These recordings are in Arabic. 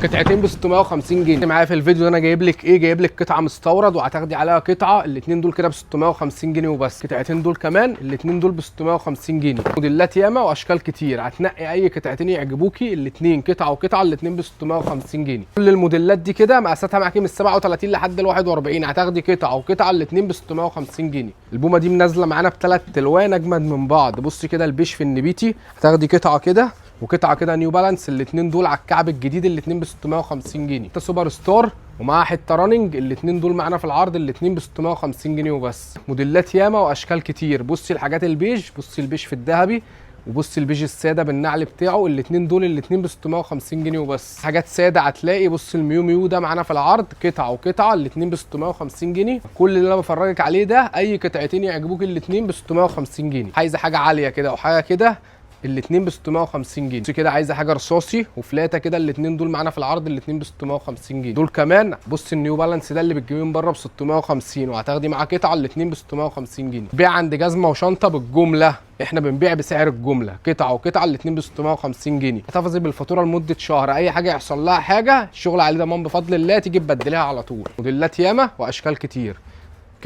قطعتين ب 650 جنيه. معايا في الفيديو ده انا جايب لك ايه؟ جايب لك قطعه مستورد وهتاخدي عليها قطعه، الاثنين دول كده ب 650 جنيه وبس. قطعتين دول كمان الاثنين دول ب 650 جنيه. موديلات ياما واشكال كتير، هتنقي اي قطعتين يعجبوكي، الاثنين قطعه وقطعه الاثنين ب 650 جنيه. كل الموديلات دي كده مقاساتها معاكي من 37 لحد ال 41، هتاخدي قطعه وقطعه الاثنين ب 650 جنيه. البومه دي نازله معانا بثلاث الوان اجمد من بعض. بصي كده البيش في النبيتي، هتاخدي قطعه كده وقطعه كده نيو بالانس، الاثنين دول على الكعب الجديد الاثنين ب 650 جنيه. ده سوبر ستار ومعاها حته راننج، الاثنين دول معانا في العرض الاثنين ب 650 جنيه وبس. موديلات ياما واشكال كتير. بصي الحاجات البيج، بصي البيج في الذهبي، وبصي البيج الساده بالنعل بتاعه، الاثنين دول الاثنين ب 650 جنيه وبس. حاجات ساده هتلاقي، بصي الميو ميو ده معانا في العرض قطعه وقطعه الاثنين ب 650 جنيه. كل اللي انا بفرجك عليه ده اي قطعتين يعجبوك الاثنين ب 650 جنيه. عايزه حاجه عاليه كده وحاجه كده الاثنين ب 650 جنيه. بصي كده عايزه حاجه رصاصي وفلاته كده، الاثنين دول معانا في العرض الاثنين ب 650 جنيه. دول كمان بصي النيو بالانس ده اللي بتجيبيه من بره ب 650 وهتاخدي معاه قطعه الاثنين ب 650 جنيه. بيع عند جزمه وشنطه بالجمله، احنا بنبيع بسعر الجمله، قطعه وقطعه الاثنين ب 650 جنيه. احتفظي بالفاتوره لمده شهر، اي حاجه يحصل لها حاجه الشغل عليه ضمان بفضل الله، تيجي تبدليها على طول. موديلات ياما واشكال كتير.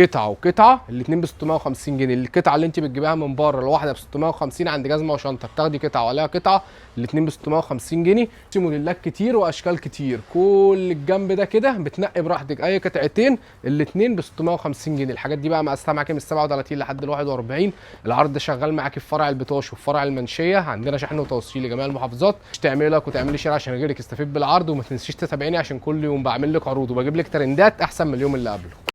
قطعه وقطعه الاثنين ب 650 جنيه. القطعه اللي انت بتجيبيها من بره الواحده ب 650 عند جزمه وشنطه، بتاخدي قطعه وعليها قطعه الاثنين ب 650 جنيه. في موديلات كتير واشكال كتير. كل الجنب ده كده بتنقي براحتك، اي قطعتين الاثنين ب 650 جنيه. الحاجات دي بقى مقاساتها معاكي من 37 لحد ال 41. العرض ده شغال معاكي في فرع البطاش وفي فرع المنشيه، عندنا شحن وتوصيل لجميع المحافظات. مش تعملي لايك وتعملي شير عشان غيرك يستفيد بالعرض، وما تنسيش تتابعيني عشان كل يوم بعمل لك عروض وبجيب لك ترندات احسن من اليوم اللي قبله.